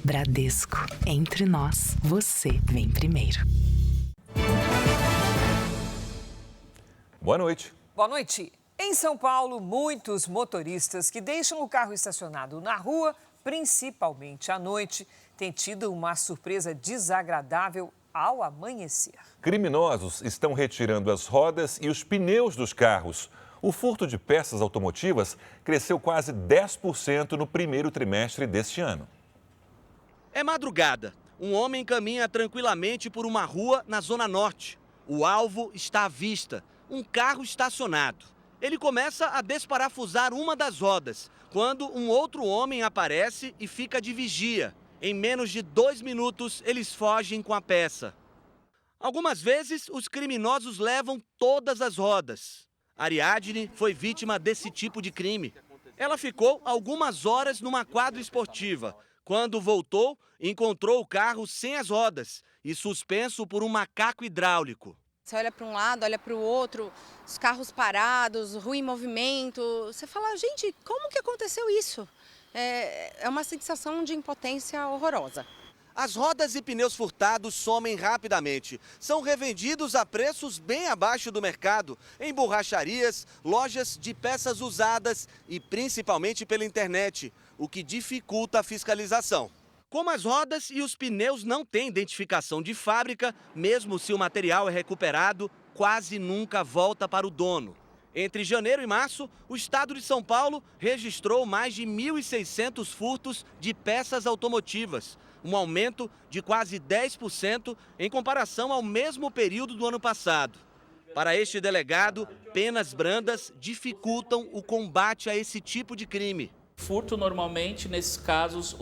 Bradesco. Entre nós, você vem primeiro. Boa noite. Boa noite. Em São Paulo, muitos motoristas que deixam o carro estacionado na rua, principalmente à noite, têm tido uma surpresa desagradável ao amanhecer. Criminosos estão retirando as rodas e os pneus dos carros. O furto de peças automotivas cresceu quase 10% no primeiro trimestre deste ano. É madrugada. Um homem caminha tranquilamente por uma rua na Zona Norte. O alvo está à vista, um carro estacionado. Ele começa a desparafusar uma das rodas, quando um outro homem aparece e fica de vigia. Em menos de 2 minutos, eles fogem com a peça. Algumas vezes, os criminosos levam todas as rodas. Ariadne foi vítima desse tipo de crime. Ela ficou algumas horas numa quadra esportiva. Quando voltou, encontrou o carro sem as rodas e suspenso por um macaco hidráulico. Você olha para um lado, olha para o outro, os carros parados, rua em movimento. Você fala, gente, como que aconteceu isso? É uma sensação de impotência horrorosa. As rodas e pneus furtados somem rapidamente. São revendidos a preços bem abaixo do mercado, em borracharias, lojas de peças usadas e principalmente pela internet, o que dificulta a fiscalização. Como as rodas e os pneus não têm identificação de fábrica, mesmo se o material é recuperado, quase nunca volta para o dono. Entre janeiro e março, o estado de São Paulo registrou mais de 1.600 furtos de peças automotivas, um aumento de quase 10% em comparação ao mesmo período do ano passado. Para este delegado, penas brandas dificultam o combate a esse tipo de crime. Furto, normalmente, nesses casos,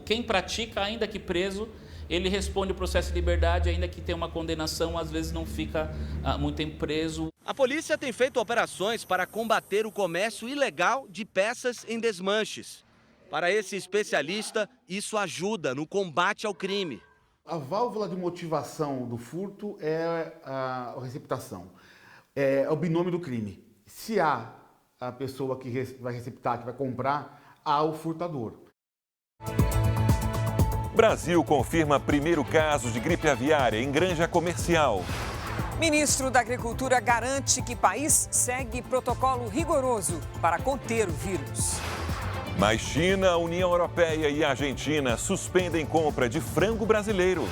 quem pratica, ainda que preso, ele responde o processo de liberdade, ainda que tenha uma condenação, às vezes não fica muito tempo preso. A polícia tem feito operações para combater o comércio ilegal de peças em desmanches. Para esse especialista, isso ajuda no combate ao crime. A válvula de motivação do furto é a receptação, é o binômio do crime. Se há a pessoa que vai receptar, que vai comprar, há o furtador. Brasil confirma primeiro caso de gripe aviária em granja comercial. Ministro da Agricultura garante que país segue protocolo rigoroso para conter o vírus. Mas China, União Europeia e Argentina suspendem compra de frango brasileiro.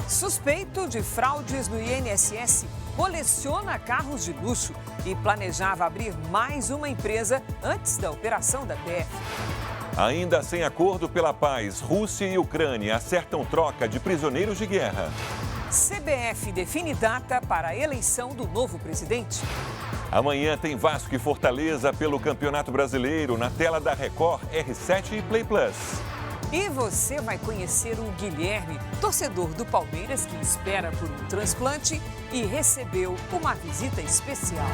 Suspeito de fraudes no INSS, coleciona carros de luxo e planejava abrir mais uma empresa antes da operação da PF. Ainda sem acordo pela paz, Rússia e Ucrânia acertam troca de prisioneiros de guerra. CBF define data para a eleição do novo presidente. Amanhã tem Vasco e Fortaleza pelo Campeonato Brasileiro na tela da Record, R7 e Play Plus. E você vai conhecer o Guilherme, torcedor do Palmeiras que espera por um transplante e recebeu uma visita especial.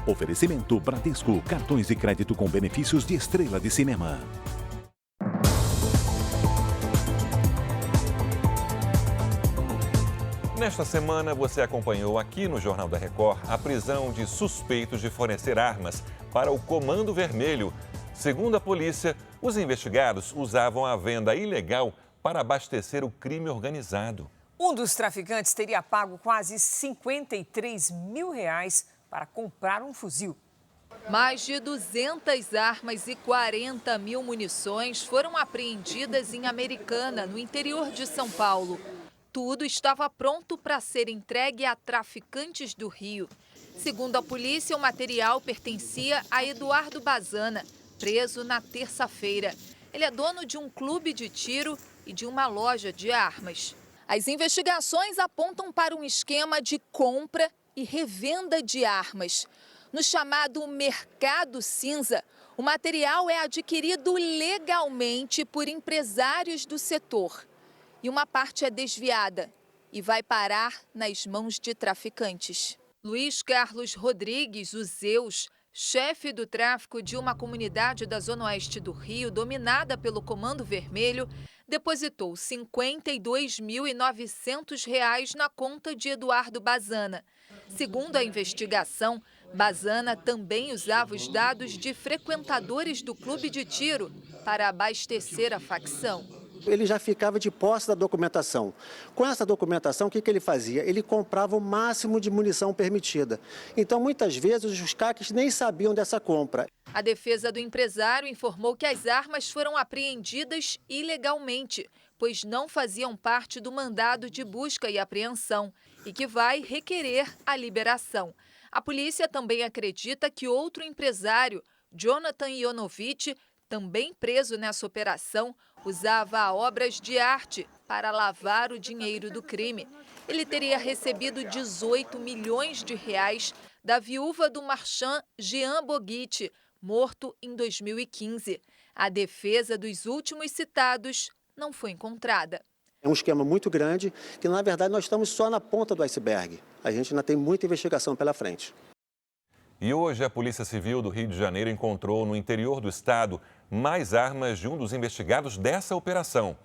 Oferecimento Bradesco, cartões de crédito com benefícios de estrela de cinema. Nesta semana, você acompanhou aqui no Jornal da Record a prisão de suspeitos de fornecer armas para o Comando Vermelho. Segundo a polícia, os investigados usavam a venda ilegal para abastecer o crime organizado. Um dos traficantes teria pago quase 53 mil reais para comprar um fuzil. Mais de 200 armas e 40 mil munições foram apreendidas em Americana, no interior de São Paulo. Tudo estava pronto para ser entregue a traficantes do Rio. Segundo a polícia, o material pertencia a Eduardo Bazana, preso na terça-feira. Ele é dono de um clube de tiro e de uma loja de armas. As investigações apontam para um esquema de compra e revenda de armas. No chamado mercado cinza, o material é adquirido legalmente por empresários do setor. E uma parte é desviada e vai parar nas mãos de traficantes. Luiz Carlos Rodrigues, o Zeus, chefe do tráfico de uma comunidade da Zona Oeste do Rio, dominada pelo Comando Vermelho, depositou R$ 52.900 na conta de Eduardo Bazana. Segundo a investigação, Bazana também usava os dados de frequentadores do clube de tiro para abastecer a facção. Ele já ficava de posse da documentação. Com essa documentação, o que ele fazia? Ele comprava o máximo de munição permitida. Então, muitas vezes, os CACs nem sabiam dessa compra. A defesa do empresário informou que as armas foram apreendidas ilegalmente, pois não faziam parte do mandado de busca e apreensão e que vai requerer a liberação. A polícia também acredita que outro empresário, Jonathan Ionovitch, também preso nessa operação, usava obras de arte para lavar o dinheiro do crime. Ele teria recebido 18 milhões de reais da viúva do marchand Jean Boguit, morto em 2015. A defesa dos últimos citados não foi encontrada. É um esquema muito grande que, na verdade, nós estamos só na ponta do iceberg. A gente ainda tem muita investigação pela frente. E hoje a Polícia Civil do Rio de Janeiro encontrou no interior do estado mais armas de um dos investigados dessa operação.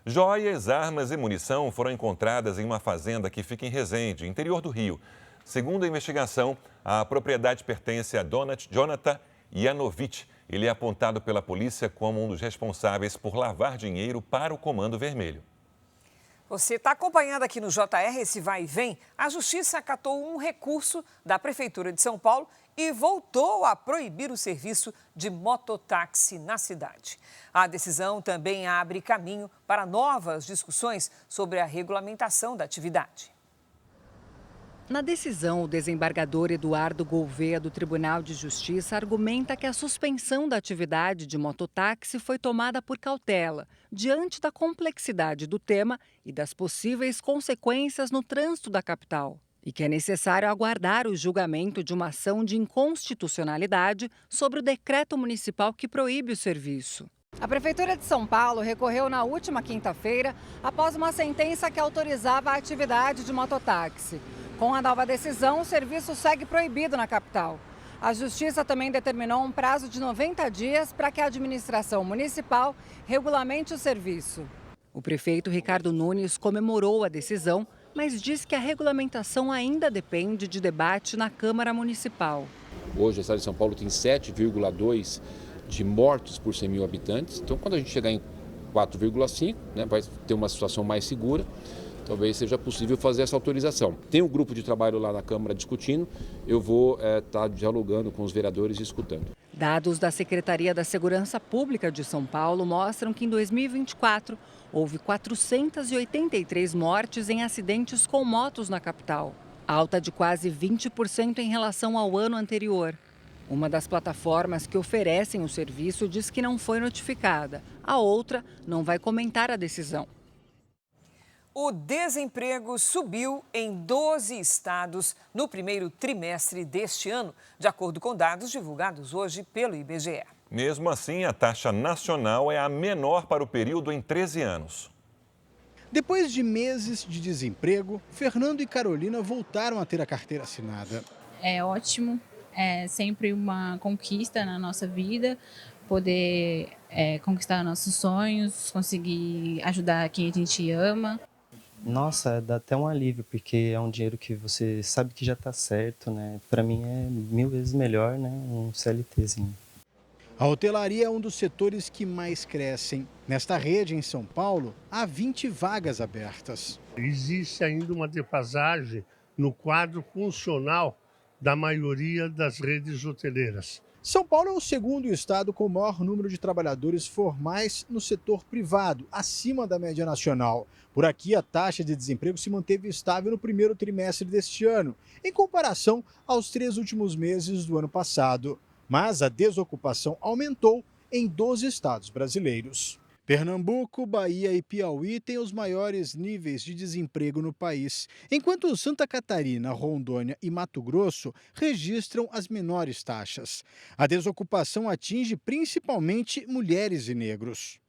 Joias, armas e munição foram encontradas em uma fazenda que fica em Resende, interior do Rio. Segundo a investigação, a propriedade pertence a Jonathan Ionovitch. Ele é apontado pela polícia como um dos responsáveis por lavar dinheiro para o Comando Vermelho. Você está acompanhando aqui no JR esse vai e vem? A Justiça acatou um recurso da Prefeitura de São Paulo e voltou a proibir o serviço de mototáxi na cidade. A decisão também abre caminho para novas discussões sobre a regulamentação da atividade. Na decisão, o desembargador Eduardo Gouveia, do Tribunal de Justiça, argumenta que a suspensão da atividade de mototáxi foi tomada por cautela, diante da complexidade do tema e das possíveis consequências no trânsito da capital, e que é necessário aguardar o julgamento de uma ação de inconstitucionalidade sobre o decreto municipal que proíbe o serviço. A Prefeitura de São Paulo recorreu na última quinta-feira após uma sentença que autorizava a atividade de mototáxi. Com a nova decisão, o serviço segue proibido na capital. A Justiça também determinou um prazo de 90 dias para que a administração municipal regulamente o serviço. O prefeito Ricardo Nunes comemorou a decisão, mas diz que a regulamentação ainda depende de debate na Câmara Municipal. Hoje, o estado de São Paulo tem 7,2 de mortos por 100 mil habitantes. Então, quando a gente chegar em 4,5, vai ter uma situação mais segura. Talvez seja possível fazer essa autorização. Tem um grupo de trabalho lá na Câmara discutindo, eu vou estar dialogando com os vereadores e escutando. Dados da Secretaria da Segurança Pública de São Paulo mostram que em 2024 houve 483 mortes em acidentes com motos na capital, alta de quase 20% em relação ao ano anterior. Uma das plataformas que oferecem o serviço diz que não foi notificada, a outra não vai comentar a decisão. O desemprego subiu em 12 estados no primeiro trimestre deste ano, de acordo com dados divulgados hoje pelo IBGE. Mesmo assim, a taxa nacional é a menor para o período em 13 anos. Depois de meses de desemprego, Fernando e Carolina voltaram a ter a carteira assinada. É ótimo, é sempre uma conquista na nossa vida, poder conquistar nossos sonhos, conseguir ajudar quem a gente ama. Nossa, dá até um alívio, porque é um dinheiro que você sabe que já está certo, né? Para mim é 1000 vezes melhor, né? Um CLTzinho. A hotelaria é um dos setores que mais crescem. Nesta rede, em São Paulo, há 20 vagas abertas. Existe ainda uma defasagem no quadro funcional da maioria das redes hoteleiras. São Paulo é o segundo estado com o maior número de trabalhadores formais no setor privado, acima da média nacional. Por aqui, a taxa de desemprego se manteve estável no primeiro trimestre deste ano, em comparação aos 3 últimos meses do ano passado. Mas a desocupação aumentou em 12 estados brasileiros. Pernambuco, Bahia e Piauí têm os maiores níveis de desemprego no país, enquanto Santa Catarina, Rondônia e Mato Grosso registram as menores taxas. A desocupação atinge principalmente mulheres e negros.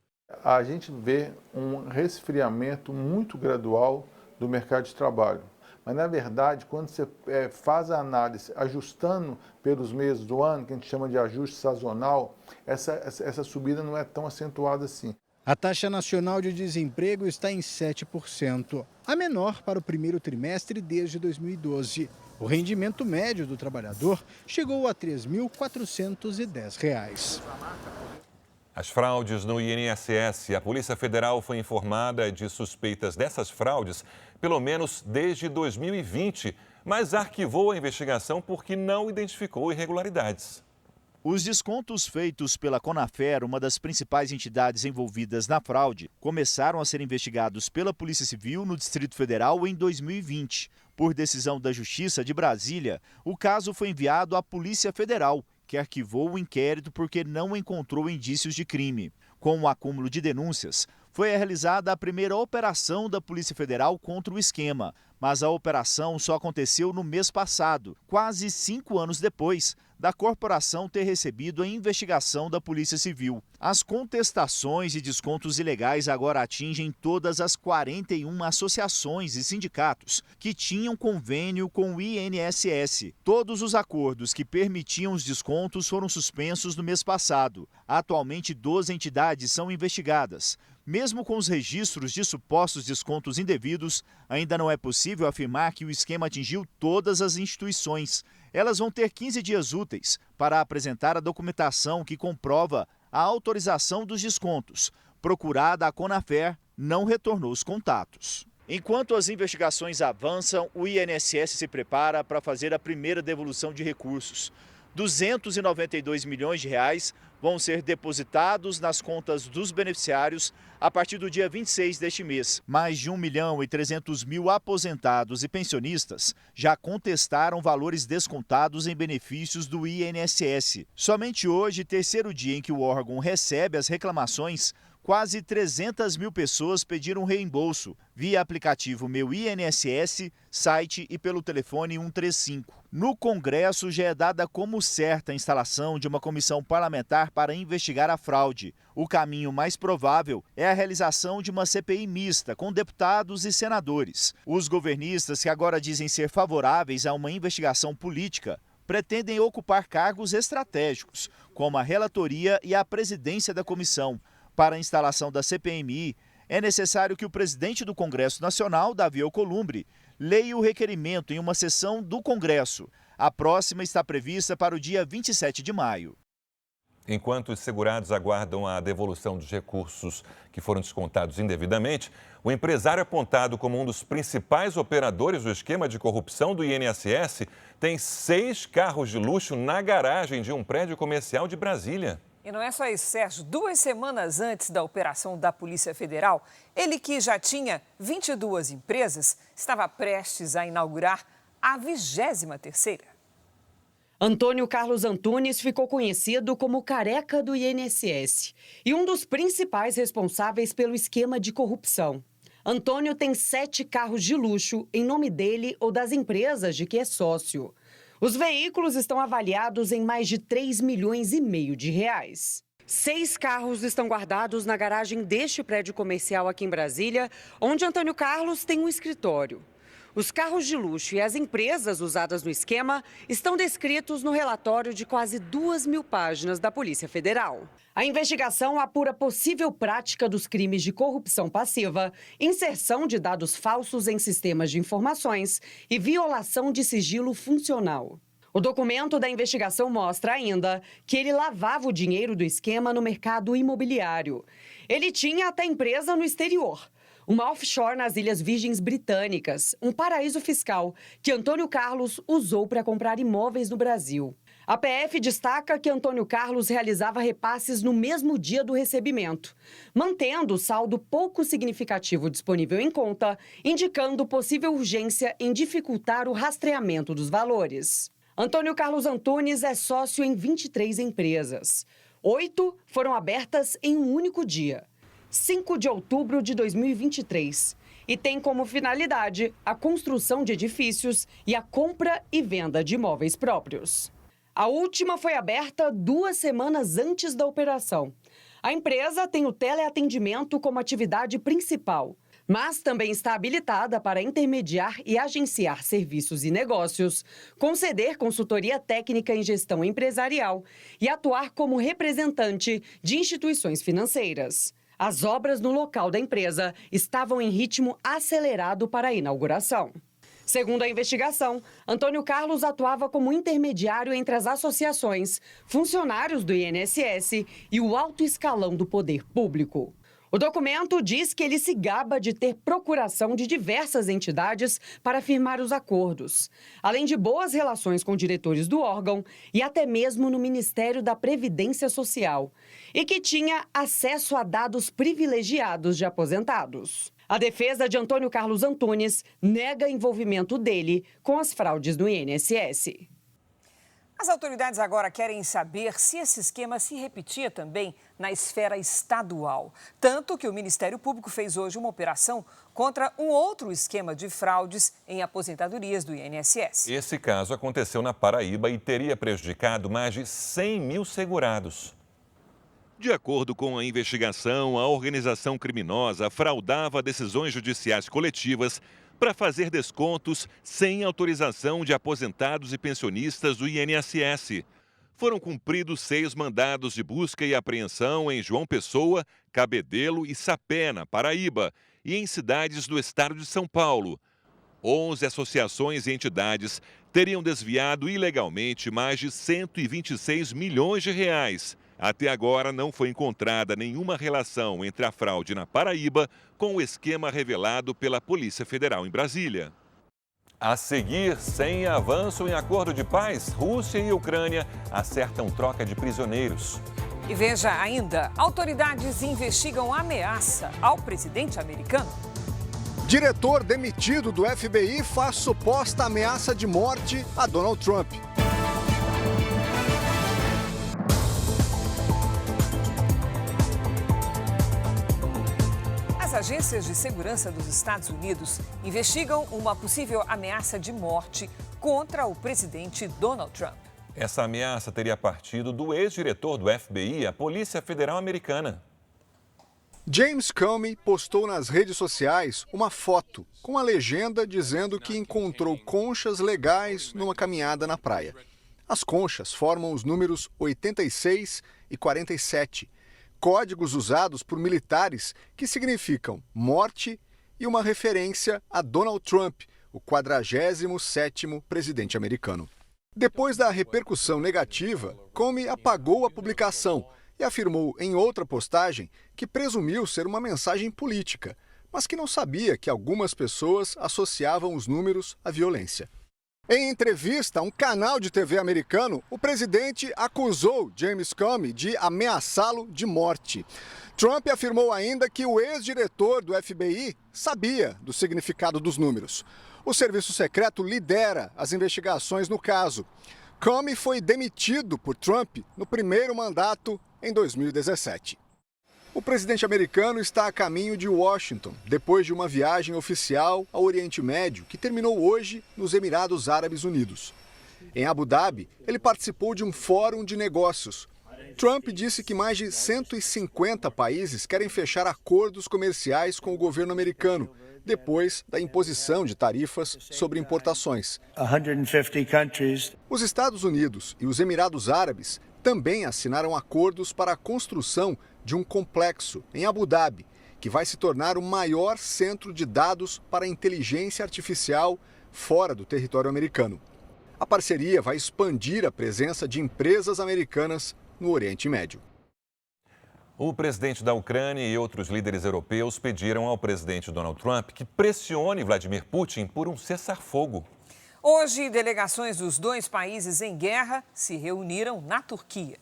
A gente vê um resfriamento muito gradual do mercado de trabalho. Mas, na verdade, quando você faz a análise ajustando pelos meses do ano, que a gente chama de ajuste sazonal, essa subida não é tão acentuada assim. A taxa nacional de desemprego está em 7%, a menor para o primeiro trimestre desde 2012. O rendimento médio do trabalhador chegou a R$ 3.410. As fraudes no INSS. A Polícia Federal foi informada de suspeitas dessas fraudes, pelo menos desde 2020, mas arquivou a investigação porque não identificou irregularidades. Os descontos feitos pela Conafer, uma das principais entidades envolvidas na fraude, começaram a ser investigados pela Polícia Civil no Distrito Federal em 2020. Por decisão da Justiça de Brasília, o caso foi enviado à Polícia Federal, que arquivou o inquérito porque não encontrou indícios de crime. Com o acúmulo de denúncias, foi realizada a primeira operação da Polícia Federal contra o esquema, mas a operação só aconteceu no mês passado, quase 5 anos depois da corporação ter recebido a investigação da Polícia Civil. As contestações e descontos ilegais agora atingem todas as 41 associações e sindicatos que tinham convênio com o INSS. Todos os acordos que permitiam os descontos foram suspensos no mês passado. Atualmente, 12 entidades são investigadas. Mesmo com os registros de supostos descontos indevidos, ainda não é possível afirmar que o esquema atingiu todas as instituições. Elas vão ter 15 dias úteis para apresentar a documentação que comprova a autorização dos descontos. Procurada, a Conafer não retornou os contatos. Enquanto as investigações avançam, o INSS se prepara para fazer a primeira devolução de recursos. 292 milhões de reais vão ser depositados nas contas dos beneficiários a partir do dia 26 deste mês. Mais de 1.300.000 aposentados e pensionistas já contestaram valores descontados em benefícios do INSS. Somente hoje, terceiro dia em que o órgão recebe as reclamações, quase 300.000 pessoas pediram reembolso via aplicativo Meu INSS, site e pelo telefone 135. No Congresso já é dada como certa a instalação de uma comissão parlamentar para investigar a fraude. O caminho mais provável é a realização de uma CPI mista com deputados e senadores. Os governistas, que agora dizem ser favoráveis a uma investigação política, pretendem ocupar cargos estratégicos, como a relatoria e a presidência da comissão. Para a instalação da CPMI, é necessário que o presidente do Congresso Nacional, Davi Alcolumbre, leia o requerimento em uma sessão do Congresso. A próxima está prevista para o dia 27 de maio. Enquanto os segurados aguardam a devolução dos recursos que foram descontados indevidamente, o empresário apontado como um dos principais operadores do esquema de corrupção do INSS tem 6 carros de luxo na garagem de um prédio comercial de Brasília. E não é só isso, Sérgio. 2 semanas antes da operação da Polícia Federal, ele, que já tinha 22 empresas, estava prestes a inaugurar a 23ª. Antônio Carlos Antunes ficou conhecido como Careca do INSS e um dos principais responsáveis pelo esquema de corrupção. Antônio tem 7 carros de luxo em nome dele ou das empresas de que é sócio. Os veículos estão avaliados em mais de 3,5 milhões de reais. 6 carros estão guardados na garagem deste prédio comercial aqui em Brasília, onde Antônio Carlos tem um escritório. Os carros de luxo e as empresas usadas no esquema estão descritos no relatório de quase 2.000 páginas da Polícia Federal. A investigação apura possível prática dos crimes de corrupção passiva, inserção de dados falsos em sistemas de informações e violação de sigilo funcional. O documento da investigação mostra ainda que ele lavava o dinheiro do esquema no mercado imobiliário. Ele tinha até empresa no exterior. Uma offshore nas Ilhas Virgens Britânicas, um paraíso fiscal que Antônio Carlos usou para comprar imóveis no Brasil. A PF destaca que Antônio Carlos realizava repasses no mesmo dia do recebimento, mantendo o saldo pouco significativo disponível em conta, indicando possível urgência em dificultar o rastreamento dos valores. Antônio Carlos Antunes é sócio em 23 empresas. 8 foram abertas em um único dia, 5 de outubro de 2023, e tem como finalidade a construção de edifícios e a compra e venda de imóveis próprios. A última foi aberta 2 semanas antes da operação. A empresa tem o teleatendimento como atividade principal, mas também está habilitada para intermediar e agenciar serviços e negócios, conceder consultoria técnica em gestão empresarial e atuar como representante de instituições financeiras. As obras no local da empresa estavam em ritmo acelerado para a inauguração. Segundo a investigação, Antônio Carlos atuava como intermediário entre as associações, funcionários do INSS e o alto escalão do poder público. O documento diz que ele se gaba de ter procuração de diversas entidades para firmar os acordos, além de boas relações com diretores do órgão e até mesmo no Ministério da Previdência Social, e que tinha acesso a dados privilegiados de aposentados. A defesa de Antônio Carlos Antunes nega envolvimento dele com as fraudes do INSS. As autoridades agora querem saber se esse esquema se repetia também na esfera estadual. Tanto que o Ministério Público fez hoje uma operação contra um outro esquema de fraudes em aposentadorias do INSS. Esse caso aconteceu na Paraíba e teria prejudicado mais de 100 mil segurados. De acordo com a investigação, a organização criminosa fraudava decisões judiciais coletivas para fazer descontos sem autorização de aposentados e pensionistas do INSS. Foram cumpridos 6 mandados de busca e apreensão em João Pessoa, Cabedelo e Sapé, na Paraíba, e em cidades do estado de São Paulo. 11 associações e entidades teriam desviado ilegalmente mais de 126 milhões de reais. Até agora não foi encontrada nenhuma relação entre a fraude na Paraíba com o esquema revelado pela Polícia Federal em Brasília. A seguir, sem avanço em acordo de paz, Rússia e Ucrânia acertam troca de prisioneiros. E veja ainda, autoridades investigam ameaça ao presidente americano. Diretor demitido do FBI faz suposta ameaça de morte a Donald Trump. As agências de segurança dos Estados Unidos investigam uma possível ameaça de morte contra o presidente Donald Trump. Essa ameaça teria partido do ex-diretor do FBI, a Polícia Federal Americana. James Comey postou nas redes sociais uma foto com a legenda dizendo que encontrou conchas legais numa caminhada na praia. As conchas formam os números 86 e 47, códigos usados por militares que significam morte e uma referência a Donald Trump, o 47º presidente americano. Depois da repercussão negativa, Comey apagou a publicação e afirmou em outra postagem que presumiu ser uma mensagem política, mas que não sabia que algumas pessoas associavam os números à violência. Em entrevista a um canal de TV americano, o presidente acusou James Comey de ameaçá-lo de morte. Trump afirmou ainda que o ex-diretor do FBI sabia do significado dos números. O serviço secreto lidera as investigações no caso. Comey foi demitido por Trump no primeiro mandato em 2017. O presidente americano está a caminho de Washington, depois de uma viagem oficial ao Oriente Médio, que terminou hoje nos Emirados Árabes Unidos. Em Abu Dhabi, ele participou de um fórum de negócios. Trump disse que mais de 150 países querem fechar acordos comerciais com o governo americano, depois da imposição de tarifas sobre importações. 150 countries. Os Estados Unidos e os Emirados Árabes também assinaram acordos para a construção de um complexo em Abu Dhabi, que vai se tornar o maior centro de dados para a inteligência artificial fora do território americano. A parceria vai expandir a presença de empresas americanas no Oriente Médio. O presidente da Ucrânia e outros líderes europeus pediram ao presidente Donald Trump que pressione Vladimir Putin por um cessar-fogo. Hoje, delegações dos 2 países em guerra se reuniram na Turquia.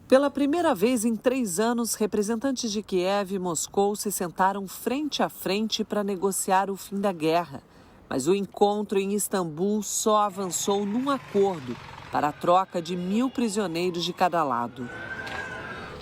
Pela primeira vez em 3 anos, representantes de Kiev e Moscou se sentaram frente a frente para negociar o fim da guerra. Mas o encontro em Istambul só avançou num acordo para a troca de 1.000 prisioneiros de cada lado.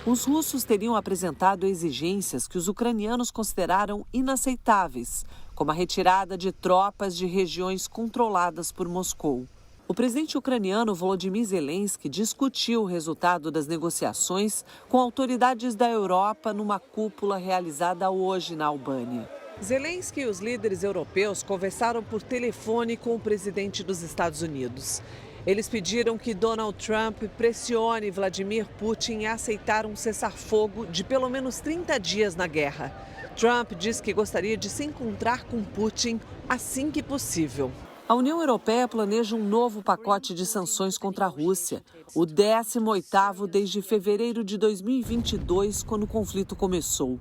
Os russos teriam apresentado exigências que os ucranianos consideraram inaceitáveis, como a retirada de tropas de regiões controladas por Moscou. O presidente ucraniano Volodymyr Zelensky discutiu o resultado das negociações com autoridades da Europa numa cúpula realizada hoje na Albânia. Zelensky e os líderes europeus conversaram por telefone com o presidente dos Estados Unidos. Eles pediram que Donald Trump pressione Vladimir Putin a aceitar um cessar-fogo de pelo menos 30 dias na guerra. Trump diz que gostaria de se encontrar com Putin assim que possível. A União Europeia planeja um novo pacote de sanções contra a Rússia, o 18º desde fevereiro de 2022, quando o conflito começou.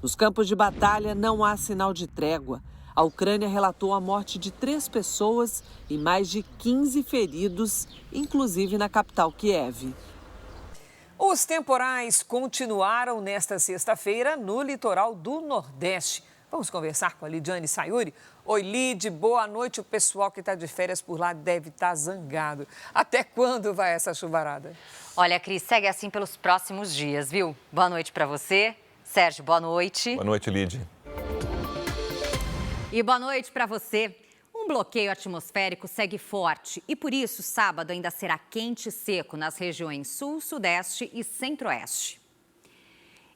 Nos campos de batalha não há sinal de trégua. A Ucrânia relatou a morte de 3 pessoas e mais de 15 feridos, inclusive na capital Kiev. Os temporais continuaram nesta sexta-feira no litoral do Nordeste. Vamos conversar com a Lidiane Sayuri. Oi, Lid, boa noite. O pessoal que está de férias por lá deve estar zangado. Até quando vai essa chuvarada? Olha, Cris, segue assim pelos próximos dias, viu? Boa noite para você. Sérgio, boa noite. Boa noite, Lid. E boa noite para você. Um bloqueio atmosférico segue forte e, por isso, sábado ainda será quente e seco nas regiões sul, sudeste e centro-oeste.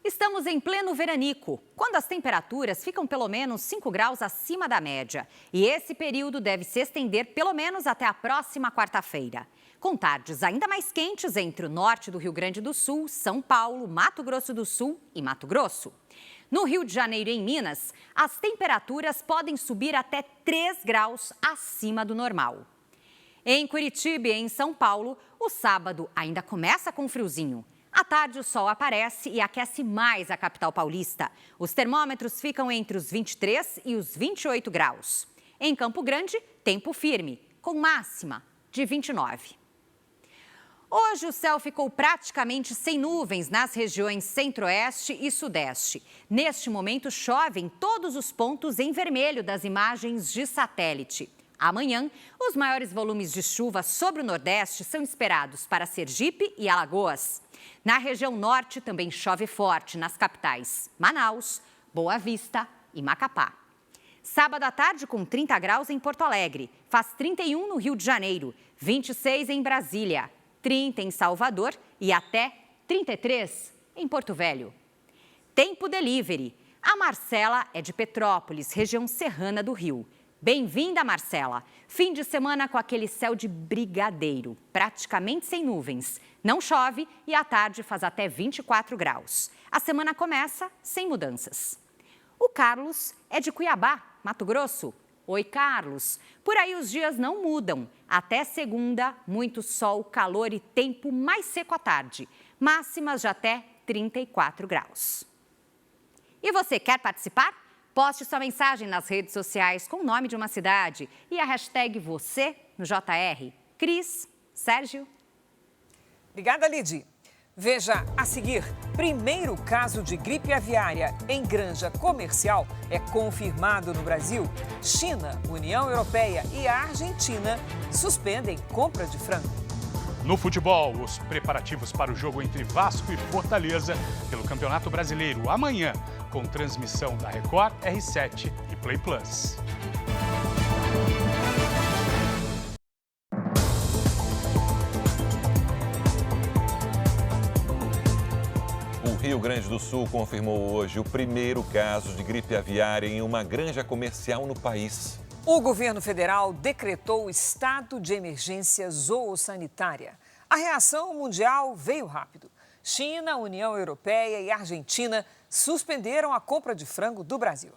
Estamos em pleno veranico, quando as temperaturas ficam pelo menos 5 graus acima da média. E esse período deve se estender pelo menos até a próxima quarta-feira. Com tardes ainda mais quentes entre o norte do Rio Grande do Sul, São Paulo, Mato Grosso do Sul e Mato Grosso. No Rio de Janeiro e em Minas, as temperaturas podem subir até 3 graus acima do normal. Em Curitiba e em São Paulo, o sábado ainda começa com friozinho. À tarde, o sol aparece e aquece mais a capital paulista. Os termômetros ficam entre os 23 e os 28 graus. Em Campo Grande, tempo firme, com máxima de 29. Hoje, o céu ficou praticamente sem nuvens nas regiões centro-oeste e sudeste. Neste momento, chove em todos os pontos em vermelho das imagens de satélite. Amanhã, os maiores volumes de chuva sobre o Nordeste são esperados para Sergipe e Alagoas. Na região norte, também chove forte nas capitais Manaus, Boa Vista e Macapá. Sábado à tarde, com 30 graus em Porto Alegre, faz 31 no Rio de Janeiro, 26 em Brasília, 30 em Salvador e até 33 em Porto Velho. Tempo delivery. A Marcela é de Petrópolis, região serrana do Rio. Bem-vinda, Marcela. Fim de semana com aquele céu de brigadeiro, praticamente sem nuvens. Não chove e à tarde faz até 24 graus. A semana começa sem mudanças. O Carlos é de Cuiabá, Mato Grosso. Oi, Carlos. Por aí os dias não mudam. Até segunda, muito sol, calor e tempo mais seco à tarde. Máximas de até 34 graus. E você quer participar? Poste sua mensagem nas redes sociais com o nome de uma cidade e a hashtag você no JR. Cris, Sérgio. Obrigada, Lidy. Veja a seguir, primeiro caso de gripe aviária em granja comercial é confirmado no Brasil. China, União Europeia e a Argentina suspendem compra de frango. No futebol, os preparativos para o jogo entre Vasco e Fortaleza pelo Campeonato Brasileiro amanhã, com transmissão da Record, R7 e Play Plus. O Rio Grande do Sul confirmou hoje o primeiro caso de gripe aviária em uma granja comercial no país. O governo federal decretou estado de emergência zoossanitária. A reação mundial veio rápido. China, União Europeia e Argentina suspenderam a compra de frango do Brasil.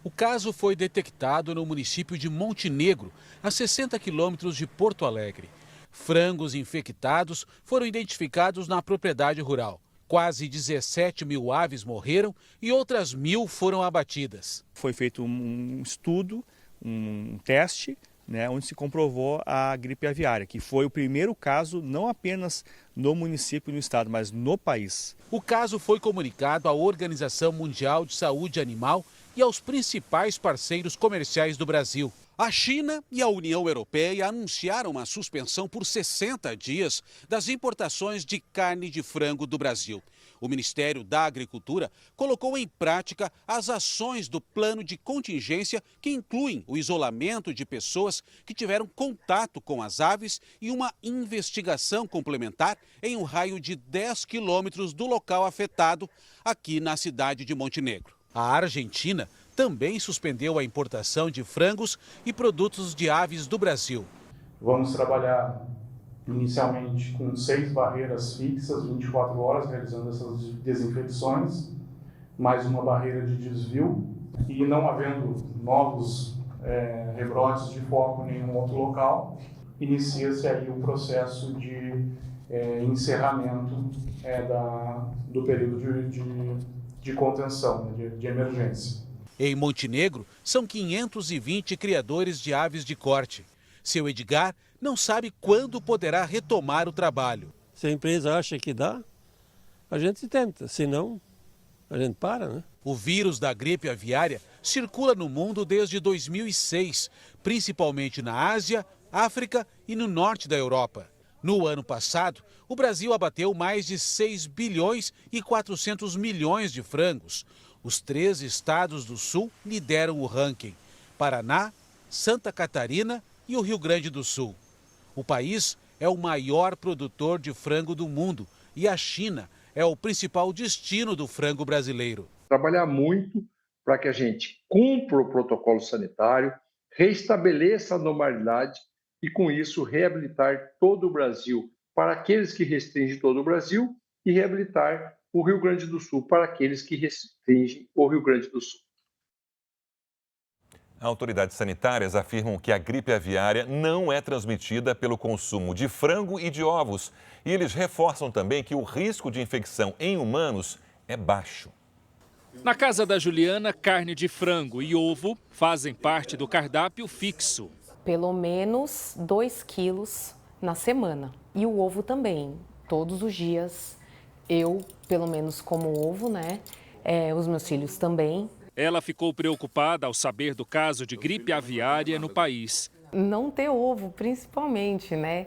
O caso foi detectado no município de Montenegro, a 60 quilômetros de Porto Alegre. Frangos infectados foram identificados na propriedade rural. Quase 17 mil aves morreram e outras 1.000 foram abatidas. Foi feito um estudo, um teste, onde se comprovou a gripe aviária, que foi o primeiro caso não apenas no município e no estado, mas no país. O caso foi comunicado à Organização Mundial de Saúde Animal e aos principais parceiros comerciais do Brasil. A China e a União Europeia anunciaram uma suspensão por 60 dias das importações de carne de frango do Brasil. O Ministério da Agricultura colocou em prática as ações do plano de contingência, que incluem o isolamento de pessoas que tiveram contato com as aves e uma investigação complementar em um raio de 10 quilômetros do local afetado, aqui na cidade de Montenegro. A Argentina também suspendeu a importação de frangos e produtos de aves do Brasil. Vamos trabalhar inicialmente com 6 barreiras fixas, 24 horas, realizando essas desinfecções, mais uma barreira de desvio, e não havendo novos rebrotes de foco em nenhum outro local, inicia-se aí o processo de encerramento do período de contenção, de emergência. Em Montenegro, são 520 criadores de aves de corte. Seu Edgar não sabe quando poderá retomar o trabalho. Se a empresa acha que dá, a gente tenta, senão a gente para, né? O vírus da gripe aviária circula no mundo desde 2006, principalmente na Ásia, África e no norte da Europa. No ano passado, o Brasil abateu mais de 6 bilhões e 400 milhões de frangos. Os 3 estados do sul lideram o ranking: Paraná, Santa Catarina e o Rio Grande do Sul. O país é o maior produtor de frango do mundo e a China é o principal destino do frango brasileiro. Trabalhar muito para que a gente cumpra o protocolo sanitário, restabeleça a normalidade e, com isso, reabilitar todo o Brasil para aqueles que restringem todo o Brasil e reabilitar o Rio Grande do Sul para aqueles que restringem o Rio Grande do Sul. Autoridades sanitárias afirmam que a gripe aviária não é transmitida pelo consumo de frango e de ovos. E eles reforçam também que o risco de infecção em humanos é baixo. Na casa da Juliana, carne de frango e ovo fazem parte do cardápio fixo. Pelo menos 2 quilos na semana. E o ovo também, todos os dias. Eu, pelo menos, como ovo, né? Os meus filhos também. Ela ficou preocupada ao saber do caso de gripe aviária no país. Não ter ovo, principalmente, né?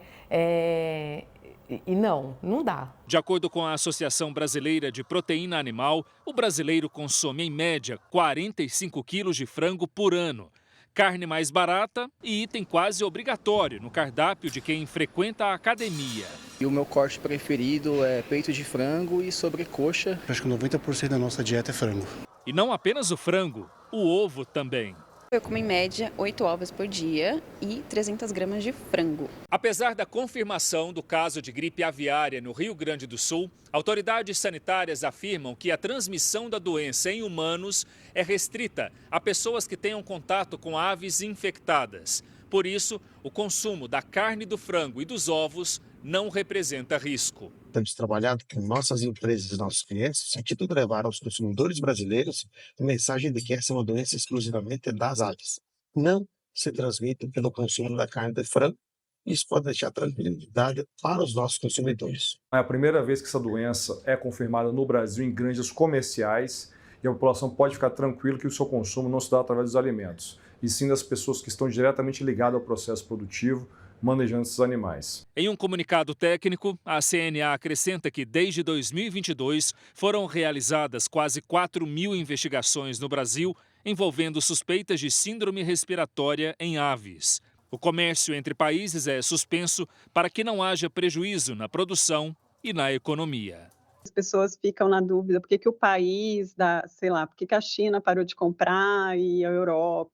E não dá. De acordo com a Associação Brasileira de Proteína Animal, o brasileiro consome, em média, 45 quilos de frango por ano. Carne mais barata e item quase obrigatório no cardápio de quem frequenta a academia. E o meu corte preferido é peito de frango e sobrecoxa. Acho que 90% da nossa dieta é frango. E não apenas o frango, o ovo também. Eu como em média 8 ovos por dia e 300 gramas de frango. Apesar da confirmação do caso de gripe aviária no Rio Grande do Sul, autoridades sanitárias afirmam que a transmissão da doença em humanos é restrita a pessoas que tenham contato com aves infectadas. Por isso, o consumo da carne do frango e dos ovos não representa risco. Temos trabalhado com nossas empresas e nossos clientes no sentido de levar aos consumidores brasileiros a mensagem de que essa é uma doença exclusivamente das aves. Não se transmite pelo consumo da carne de frango. Isso pode deixar tranquilidade para os nossos consumidores. É a primeira vez que essa doença é confirmada no Brasil em granjas comerciais e a população pode ficar tranquila que o seu consumo não se dá através dos alimentos, e sim das pessoas que estão diretamente ligadas ao processo produtivo, manejando esses animais. Em um comunicado técnico, a CNA acrescenta que desde 2022 foram realizadas quase 4.000 investigações no Brasil envolvendo suspeitas de síndrome respiratória em aves. O comércio entre países é suspenso para que não haja prejuízo na produção e na economia. As pessoas ficam na dúvida por que o país, por que a China parou de comprar e a Europa.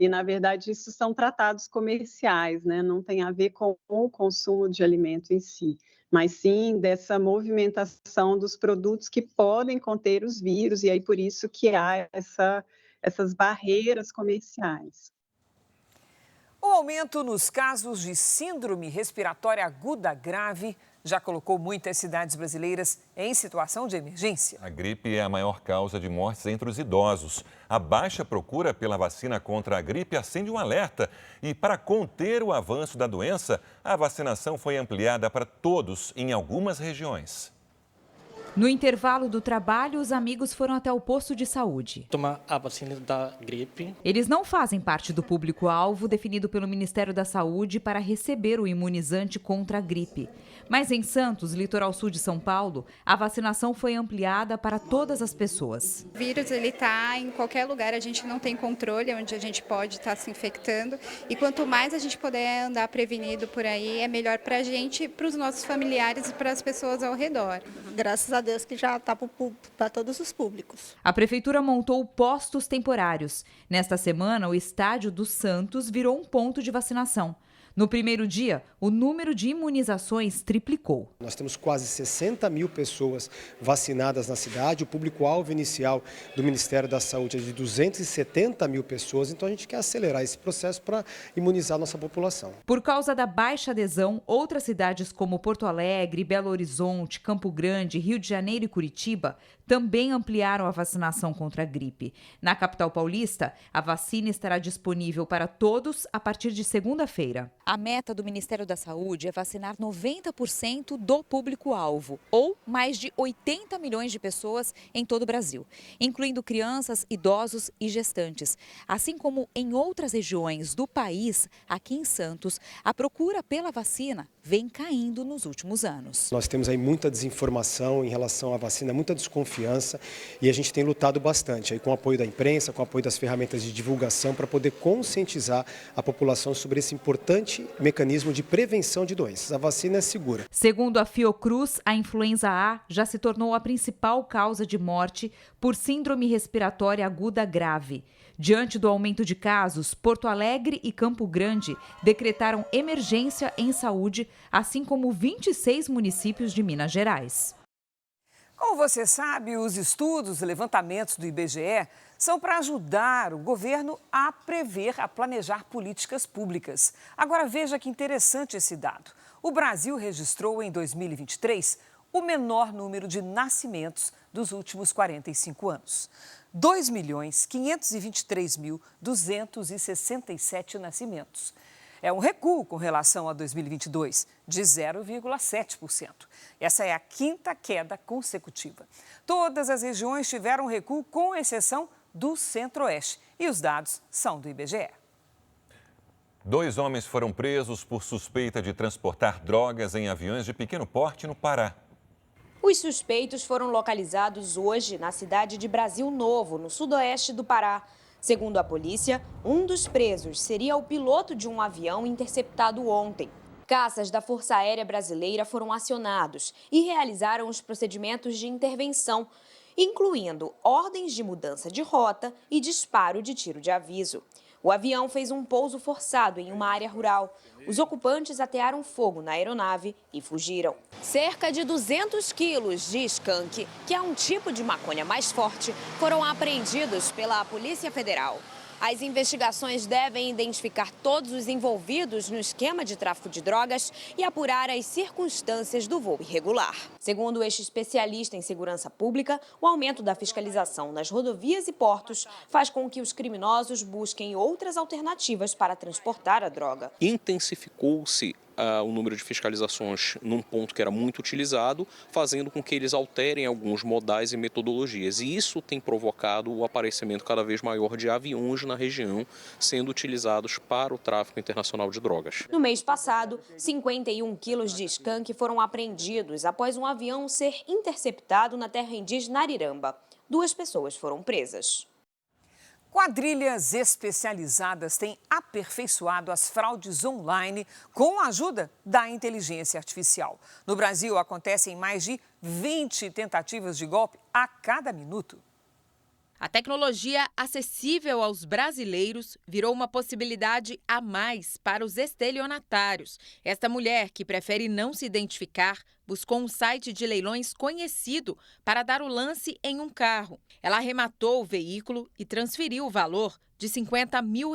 E, na verdade, isso são tratados comerciais, né? Não tem a ver com o consumo de alimento em si, mas sim dessa movimentação dos produtos que podem conter os vírus, e aí por isso que há essas barreiras comerciais. O aumento nos casos de síndrome respiratória aguda grave já colocou muitas cidades brasileiras em situação de emergência. A gripe é a maior causa de mortes entre os idosos. A baixa procura pela vacina contra a gripe acende um alerta. E para conter o avanço da doença, a vacinação foi ampliada para todos em algumas regiões. No intervalo do trabalho, os amigos foram até o posto de saúde. Tomar a vacina da gripe. Eles não fazem parte do público-alvo definido pelo Ministério da Saúde para receber o imunizante contra a gripe. Mas em Santos, litoral sul de São Paulo, a vacinação foi ampliada para todas as pessoas. O vírus está em qualquer lugar, a gente não tem controle onde a gente pode estar se infectando. E quanto mais a gente puder andar prevenido por aí, é melhor para a gente, para os nossos familiares e para as pessoas ao redor. Graças a Deus que já está para todos os públicos. A prefeitura montou postos temporários. Nesta semana, o estádio do Santos virou um ponto de vacinação. No primeiro dia, o número de imunizações triplicou. Nós temos quase 60 mil pessoas vacinadas na cidade. O público-alvo inicial do Ministério da Saúde é de 270 mil pessoas. Então a gente quer acelerar esse processo para imunizar a nossa população. Por causa da baixa adesão, outras cidades como Porto Alegre, Belo Horizonte, Campo Grande, Rio de Janeiro e Curitiba também ampliaram a vacinação contra a gripe. Na capital paulista, a vacina estará disponível para todos a partir de segunda-feira. A meta do Ministério da Saúde é vacinar 90% do público-alvo, ou mais de 80 milhões de pessoas em todo o Brasil, incluindo crianças, idosos e gestantes. Assim como em outras regiões do país, aqui em Santos, a procura pela vacina vem caindo nos últimos anos. Nós temos aí muita desinformação em relação à vacina, muita desconfiança, e a gente tem lutado bastante aí com o apoio da imprensa, com o apoio das ferramentas de divulgação para poder conscientizar a população sobre esse importante mecanismo de prevenção de doenças. A vacina é segura. Segundo a Fiocruz, a influenza A já se tornou a principal causa de morte por síndrome respiratória aguda grave. Diante do aumento de casos, Porto Alegre e Campo Grande decretaram emergência em saúde, assim como 26 municípios de Minas Gerais. Como você sabe, os estudos e levantamentos do IBGE são para ajudar o governo a prever, a planejar políticas públicas. Agora veja que interessante esse dado. O Brasil registrou em 2023 o menor número de nascimentos dos últimos 45 anos. 2.523.267 nascimentos. É um recuo com relação a 2022, de 0,7%. Essa é a quinta queda consecutiva. Todas as regiões tiveram recuo, com exceção do Centro-Oeste. E os dados são do IBGE. 2 homens foram presos por suspeita de transportar drogas em aviões de pequeno porte no Pará. Os suspeitos foram localizados hoje na cidade de Brasil Novo, no sudoeste do Pará. Segundo a polícia, um dos presos seria o piloto de um avião interceptado ontem. Caças da Força Aérea Brasileira foram acionados e realizaram os procedimentos de intervenção, incluindo ordens de mudança de rota e disparo de tiro de aviso. O avião fez um pouso forçado em uma área rural. Os ocupantes atearam fogo na aeronave e fugiram. Cerca de 200 quilos de skunk, que é um tipo de maconha mais forte, foram apreendidos pela Polícia Federal. As investigações devem identificar todos os envolvidos no esquema de tráfico de drogas e apurar as circunstâncias do voo irregular. Segundo este especialista em segurança pública, o aumento da fiscalização nas rodovias e portos faz com que os criminosos busquem outras alternativas para transportar a droga. Intensificou-se o número de fiscalizações num ponto que era muito utilizado, fazendo com que eles alterem alguns modais e metodologias. E isso tem provocado o aparecimento cada vez maior de aviões na região, sendo utilizados para o tráfico internacional de drogas. No mês passado, 51 quilos de skunk foram apreendidos após um avião ser interceptado na terra indígena Ariramba. 2 pessoas foram presas. Quadrilhas especializadas têm aperfeiçoado as fraudes online com a ajuda da inteligência artificial. No Brasil, acontecem mais de 20 tentativas de golpe a cada minuto. A tecnologia acessível aos brasileiros virou uma possibilidade a mais para os estelionatários. Esta mulher, que prefere não se identificar, buscou um site de leilões conhecido para dar o lance em um carro. Ela arrematou o veículo e transferiu o valor de R$50 mil.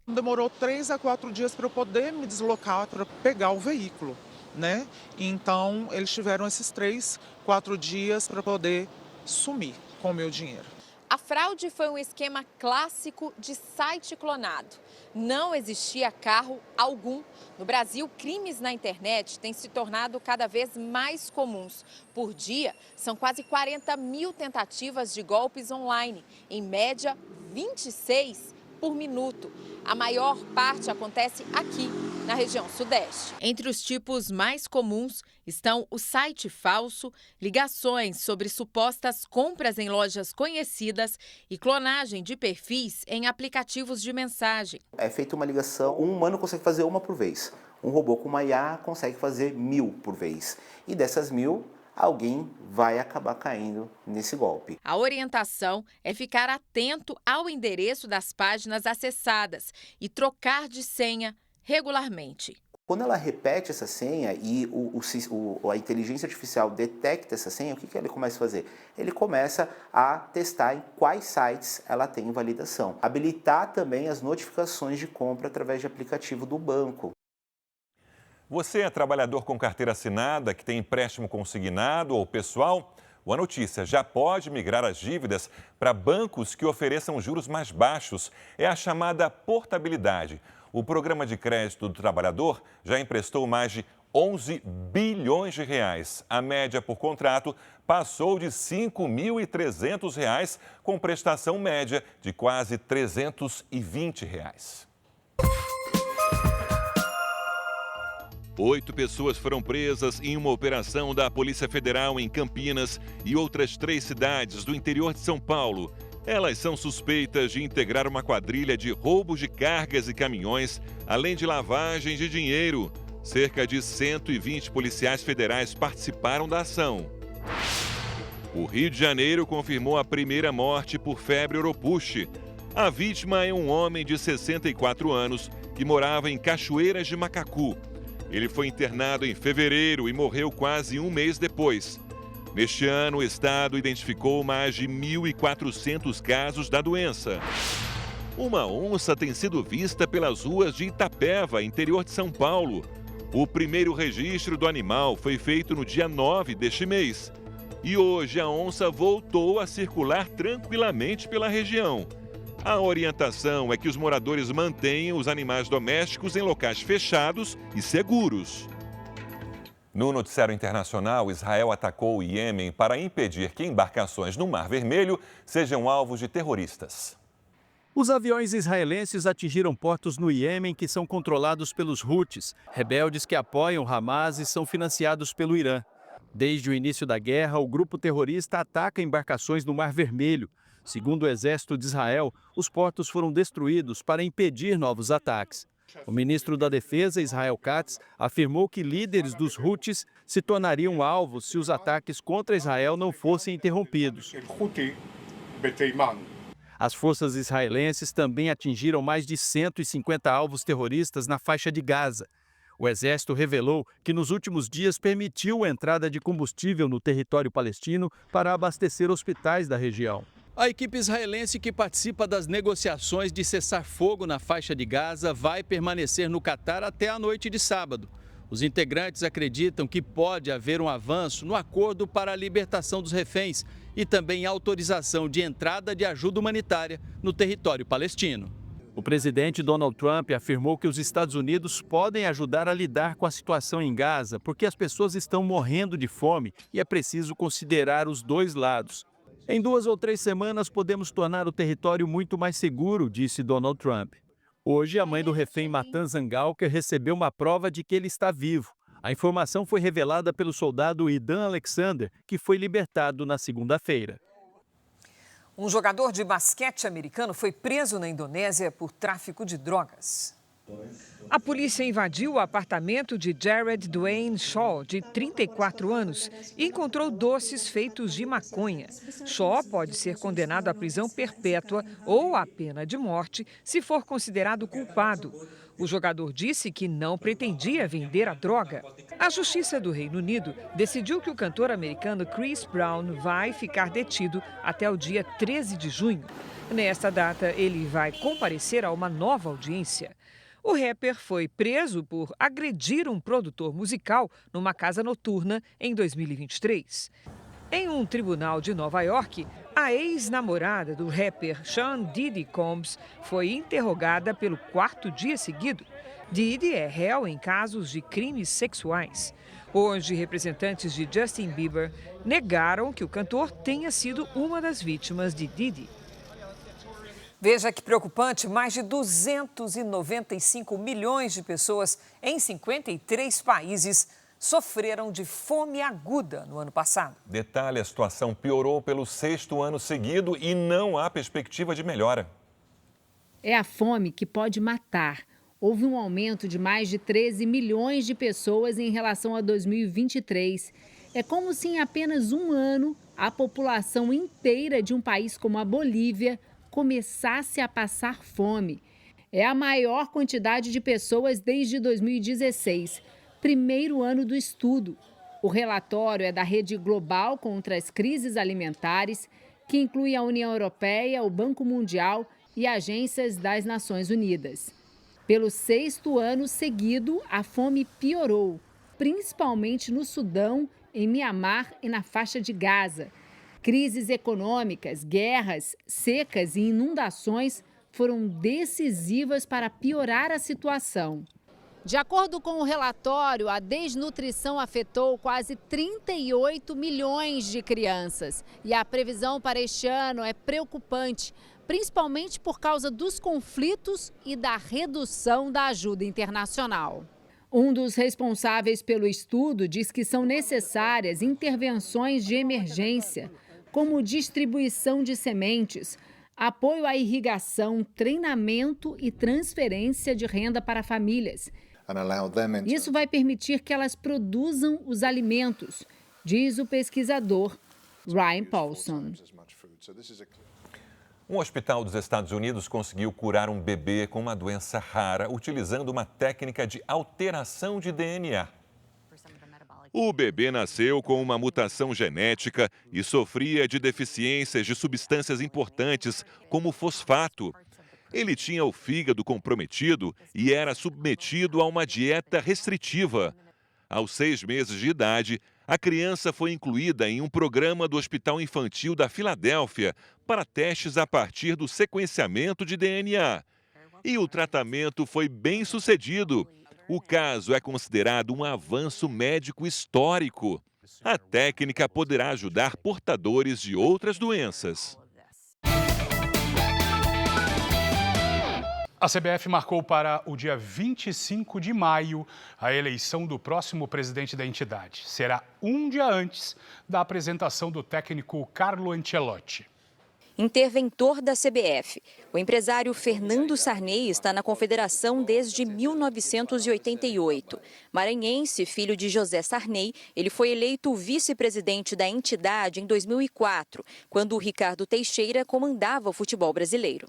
Demorou 3 a 4 dias para eu poder me deslocar para pegar o veículo, né? Então, eles tiveram esses 3, 4 dias para poder sumir com o meu dinheiro. A fraude foi um esquema clássico de site clonado. Não existia carro algum. No Brasil, crimes na internet têm se tornado cada vez mais comuns. Por dia, são quase 40 mil tentativas de golpes online. Em média, 26 por minuto. A maior parte acontece aqui, na região sudeste. Entre os tipos mais comuns estão o site falso, ligações sobre supostas compras em lojas conhecidas e clonagem de perfis em aplicativos de mensagem. É feita uma ligação, um humano consegue fazer uma por vez. Um robô com uma IA consegue fazer 1000 por vez. E dessas 1000, alguém vai acabar caindo nesse golpe. A orientação é ficar atento ao endereço das páginas acessadas e trocar de senha regularmente. Quando ela repete essa senha e a inteligência artificial detecta essa senha, o que ele começa a fazer? Ele começa a testar em quais sites ela tem validação. Habilitar também as notificações de compra através de aplicativo do banco. Você é trabalhador com carteira assinada, que tem empréstimo consignado ou pessoal? Boa notícia, já pode migrar as dívidas para bancos que ofereçam juros mais baixos. É a chamada portabilidade. O programa de crédito do trabalhador já emprestou mais de 11 bilhões de reais. A média por contrato passou de R$ 5.300, com prestação média de quase R$ 320. 8 pessoas foram presas em uma operação da Polícia Federal em Campinas e outras 3 cidades do interior de São Paulo. Elas são suspeitas de integrar uma quadrilha de roubos de cargas e caminhões, além de lavagem de dinheiro. Cerca de 120 policiais federais participaram da ação. O Rio de Janeiro confirmou a primeira morte por febre oropouche. A vítima é um homem de 64 anos que morava em Cachoeiras de Macacu. Ele foi internado em fevereiro e morreu quase um mês depois. Neste ano, o estado identificou mais de 1.400 casos da doença. Uma onça tem sido vista pelas ruas de Itapeva, interior de São Paulo. O primeiro registro do animal foi feito no dia 9 deste mês. E hoje a onça voltou a circular tranquilamente pela região. A orientação é que os moradores mantenham os animais domésticos em locais fechados e seguros. No noticiário internacional, Israel atacou o Iêmen para impedir que embarcações no Mar Vermelho sejam alvos de terroristas. Os aviões israelenses atingiram portos no Iêmen que são controlados pelos Houthis, rebeldes que apoiam Hamas e são financiados pelo Irã. Desde o início da guerra, o grupo terrorista ataca embarcações no Mar Vermelho. Segundo o exército de Israel, os portos foram destruídos para impedir novos ataques. O ministro da Defesa, Israel Katz, afirmou que líderes dos Houthis se tornariam alvos se os ataques contra Israel não fossem interrompidos. As forças israelenses também atingiram mais de 150 alvos terroristas na faixa de Gaza. O exército revelou que nos últimos dias permitiu a entrada de combustível no território palestino para abastecer hospitais da região. A equipe israelense que participa das negociações de cessar-fogo na faixa de Gaza vai permanecer no Catar até a noite de sábado. Os integrantes acreditam que pode haver um avanço no acordo para a libertação dos reféns e também autorização de entrada de ajuda humanitária no território palestino. O presidente Donald Trump afirmou que os Estados Unidos podem ajudar a lidar com a situação em Gaza porque as pessoas estão morrendo de fome e é preciso considerar os dois lados. Em 2 ou 3 semanas podemos tornar o território muito mais seguro, disse Donald Trump. Hoje, a mãe do refém Matan Zangalkar recebeu uma prova de que ele está vivo. A informação foi revelada pelo soldado Idan Alexander, que foi libertado na segunda-feira. Um jogador de basquete americano foi preso na Indonésia por tráfico de drogas. A polícia invadiu o apartamento de Jared Dwayne Shaw, de 34 anos, e encontrou doces feitos de maconha. Shaw pode ser condenado à prisão perpétua ou à pena de morte se for considerado culpado. O jogador disse que não pretendia vender a droga. A Justiça do Reino Unido decidiu que o cantor americano Chris Brown vai ficar detido até o dia 13 de junho. Nesta data, ele vai comparecer a uma nova audiência. O rapper foi preso por agredir um produtor musical numa casa noturna em 2023. Em um tribunal de Nova York, a ex-namorada do rapper Sean Diddy Combs foi interrogada pelo 4º dia seguido. Diddy é réu em casos de crimes sexuais. Hoje, representantes de Justin Bieber negaram que o cantor tenha sido uma das vítimas de Diddy. Veja que preocupante, mais de 295 milhões de pessoas em 53 países sofreram de fome aguda no ano passado. Detalhe, a situação piorou pelo 6º ano seguido e não há perspectiva de melhora. É a fome que pode matar. Houve um aumento de mais de 13 milhões de pessoas em relação a 2023. É como se em apenas um ano a população inteira de um país como a Bolívia começasse a passar fome. É a maior quantidade de pessoas desde 2016, primeiro ano do estudo. O relatório é da Rede Global contra as Crises Alimentares, que inclui a União Europeia, o Banco Mundial e agências das Nações Unidas. Pelo 6º ano seguido, a fome piorou, principalmente no Sudão, em Mianmar e na faixa de Gaza. Crises econômicas, guerras, secas e inundações foram decisivas para piorar a situação. De acordo com o relatório, a desnutrição afetou quase 38 milhões de crianças. E a previsão para este ano é preocupante, principalmente por causa dos conflitos e da redução da ajuda internacional. Um dos responsáveis pelo estudo diz que são necessárias intervenções de emergência, como distribuição de sementes, apoio à irrigação, treinamento e transferência de renda para famílias. Isso vai permitir que elas produzam os alimentos, diz o pesquisador Ryan Paulson. Um hospital dos Estados Unidos conseguiu curar um bebê com uma doença rara utilizando uma técnica de alteração de DNA. O bebê nasceu com uma mutação genética e sofria de deficiências de substâncias importantes, como fosfato. Ele tinha o fígado comprometido e era submetido a uma dieta restritiva. Aos 6 meses de idade, a criança foi incluída em um programa do Hospital Infantil da Filadélfia para testes a partir do sequenciamento de DNA. E o tratamento foi bem sucedido. O caso é considerado um avanço médico histórico. A técnica poderá ajudar portadores de outras doenças. A CBF marcou para o dia 25 de maio a eleição do próximo presidente da entidade. Será um dia antes da apresentação do técnico Carlo Ancelotti. Interventor da CBF, o empresário Fernando Sarney está na confederação desde 1988. Maranhense, filho de José Sarney, ele foi eleito vice-presidente da entidade em 2004, quando o Ricardo Teixeira comandava o futebol brasileiro.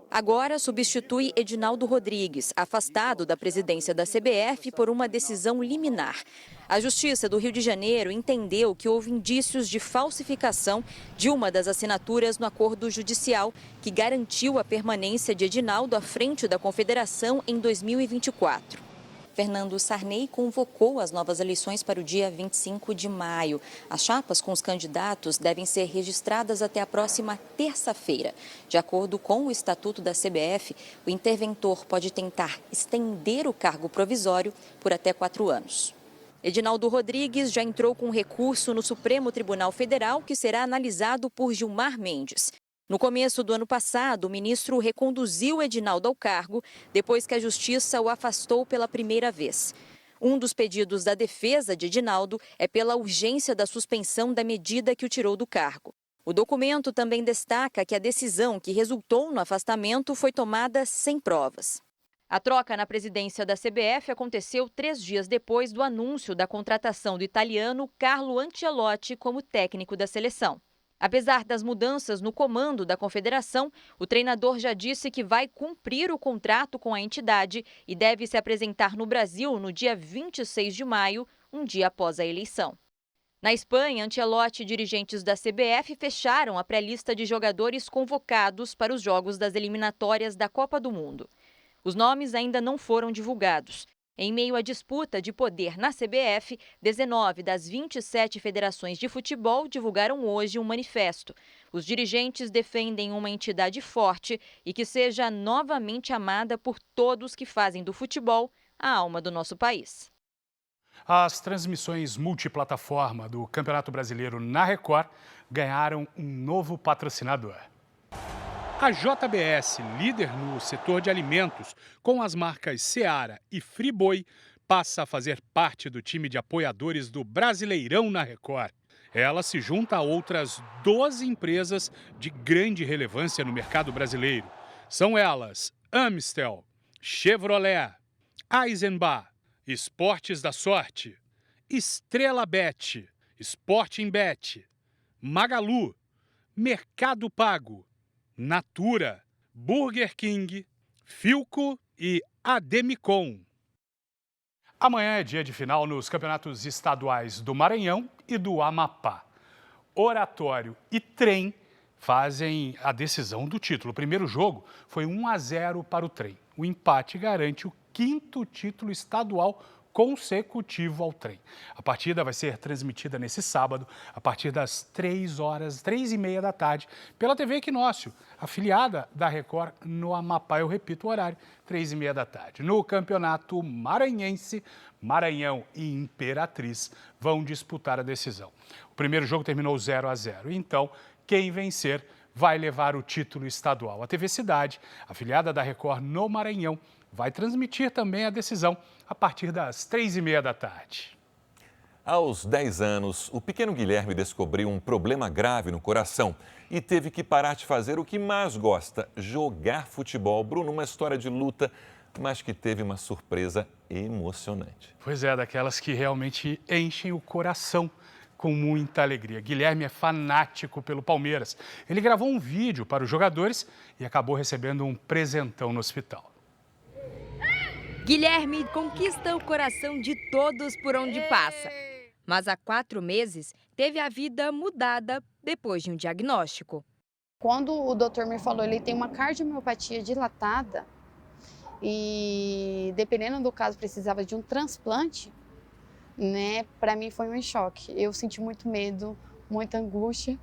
Agora substitui Edinaldo Rodrigues, afastado da presidência da CBF por uma decisão liminar. A Justiça do Rio de Janeiro entendeu que houve indícios de falsificação de uma das assinaturas no acordo judicial que garantiu a permanência de Edinaldo à frente da Confederação em 2024. Fernando Sarney convocou as novas eleições para o dia 25 de maio. As chapas com os candidatos devem ser registradas até a próxima terça-feira. De acordo com o Estatuto da CBF, o interventor pode tentar estender o cargo provisório por até 4 anos. Edinaldo Rodrigues já entrou com recurso no Supremo Tribunal Federal, que será analisado por Gilmar Mendes. No começo do ano passado, o ministro reconduziu Edinaldo ao cargo, depois que a Justiça o afastou pela primeira vez. Um dos pedidos da defesa de Edinaldo é pela urgência da suspensão da medida que o tirou do cargo. O documento também destaca que a decisão que resultou no afastamento foi tomada sem provas. A troca na presidência da CBF aconteceu 3 dias depois do anúncio da contratação do italiano Carlo Ancelotti como técnico da seleção. Apesar das mudanças no comando da confederação, o treinador já disse que vai cumprir o contrato com a entidade e deve se apresentar no Brasil no dia 26 de maio, um dia após a eleição. Na Espanha, Ancelotti e dirigentes da CBF fecharam a pré-lista de jogadores convocados para os jogos das eliminatórias da Copa do Mundo. Os nomes ainda não foram divulgados. Em meio à disputa de poder na CBF, 19 das 27 federações de futebol divulgaram hoje um manifesto. Os dirigentes defendem uma entidade forte e que seja novamente amada por todos que fazem do futebol a alma do nosso país. As transmissões multiplataforma do Campeonato Brasileiro na Record ganharam um novo patrocinador. A JBS, líder no setor de alimentos, com as marcas Seara e Friboi, passa a fazer parte do time de apoiadores do Brasileirão na Record. Ela se junta a outras 12 empresas de grande relevância no mercado brasileiro. São elas Amstel, Chevrolet, Eisenbach, Esportes da Sorte, Estrela Bet, Sporting Bet, Magalu, Mercado Pago, Natura, Burger King, Philco e Ademicon. Amanhã é dia de final nos campeonatos estaduais do Maranhão e do Amapá. Oratório e Trem fazem a decisão do título. O primeiro jogo foi 1-0 para o Trem. O empate garante o 5º título estadual consecutivo ao Trem. A partida vai ser transmitida nesse sábado, a partir das 3h30 da tarde, pela TV Equinócio, afiliada da Record no Amapá. Eu repito o horário, 3h30 da tarde. No Campeonato Maranhense, Maranhão e Imperatriz vão disputar a decisão. O primeiro jogo terminou 0-0, então quem vencer vai levar o título estadual. A TV Cidade, afiliada da Record no Maranhão, vai transmitir também a decisão a partir das 3h30 da tarde. Aos 10 anos, o pequeno Guilherme descobriu um problema grave no coração e teve que parar de fazer o que mais gosta, jogar futebol. Bruno, uma história de luta, mas que teve uma surpresa emocionante. Pois é, daquelas que realmente enchem o coração com muita alegria. Guilherme é fanático pelo Palmeiras. Ele gravou um vídeo para os jogadores e acabou recebendo um presentão no hospital. Guilherme conquista o coração de todos por onde passa. Mas há 4 meses teve a vida mudada depois de um diagnóstico. Quando o doutor me falou, ele tem uma cardiomiopatia dilatada e, dependendo do caso, precisava de um transplante, né? Para mim foi um choque. Eu senti muito medo, muita angústia.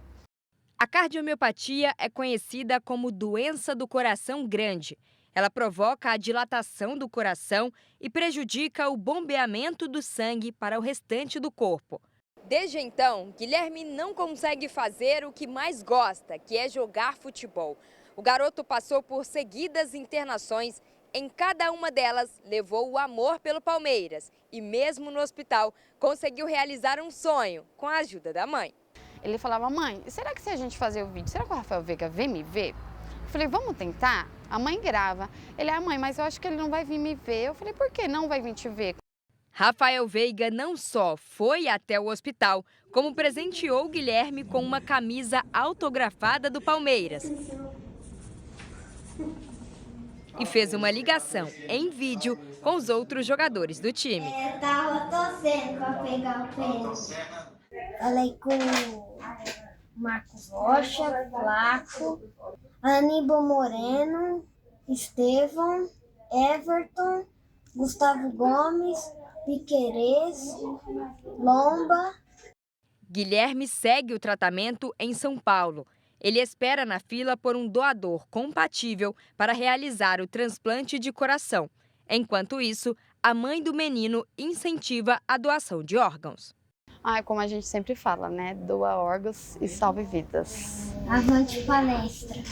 A cardiomiopatia é conhecida como doença do coração grande. Ela provoca a dilatação do coração e prejudica o bombeamento do sangue para o restante do corpo. Desde então, Guilherme não consegue fazer o que mais gosta, que é jogar futebol. O garoto passou por seguidas internações. Em cada uma delas, levou o amor pelo Palmeiras e, mesmo no hospital, conseguiu realizar um sonho com a ajuda da mãe. Ele falava, mãe, será que se a gente fazer o vídeo, será que o Rafael Veiga vem me ver? Eu falei, vamos tentar? A mãe grava. Ele, mãe, mas eu acho que ele não vai vir me ver. Eu falei, por que não vai vir te ver? Rafael Veiga não só foi até o hospital, como presenteou Guilherme com uma camisa autografada do Palmeiras. E fez uma ligação em vídeo com os outros jogadores do time. Eu tava torcendo para pegar o pênalti. Falei com o Marcos Rocha, Flaco, Aníbal Moreno, Estevão, Everton, Gustavo Gomes, Piquerez, Lomba. Guilherme segue o tratamento em São Paulo. Ele espera na fila por um doador compatível para realizar o transplante de coração. Enquanto isso, a mãe do menino incentiva a doação de órgãos. Como a gente sempre fala, né? Doa órgãos e salve vidas. Avante palestra.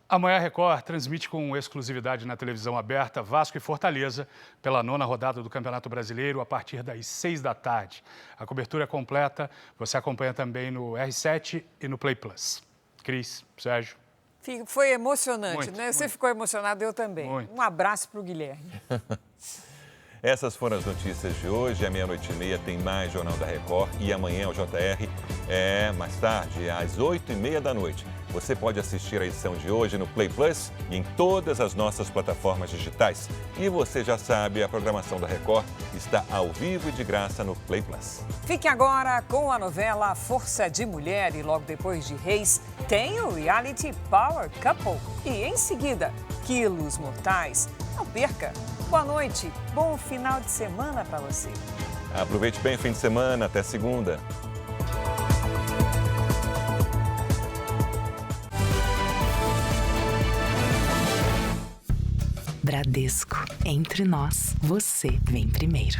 Amanhã a Record transmite com exclusividade na televisão aberta Vasco e Fortaleza pela 9ª rodada do Campeonato Brasileiro a partir das 6 da tarde. A cobertura é completa, você acompanha também no R7 e no Play Plus. Cris, Sérgio. Foi emocionante, muito, né? Muito. Você ficou emocionado, eu também. Muito. Um abraço para o Guilherme. Essas foram as notícias de hoje. À 00:30 tem mais Jornal da Record e amanhã o JR é mais tarde, às 20h30 da noite. Você pode assistir a edição de hoje no Play Plus e em todas as nossas plataformas digitais. E você já sabe, a programação da Record está ao vivo e de graça no Play Plus. Fique agora com a novela Força de Mulher e logo depois de Reis tem o reality Power Couple. E em seguida, Quilos Mortais. Não perca. Boa noite, bom final de semana para você. Aproveite bem o fim de semana, até segunda. Bradesco, entre nós, você vem primeiro.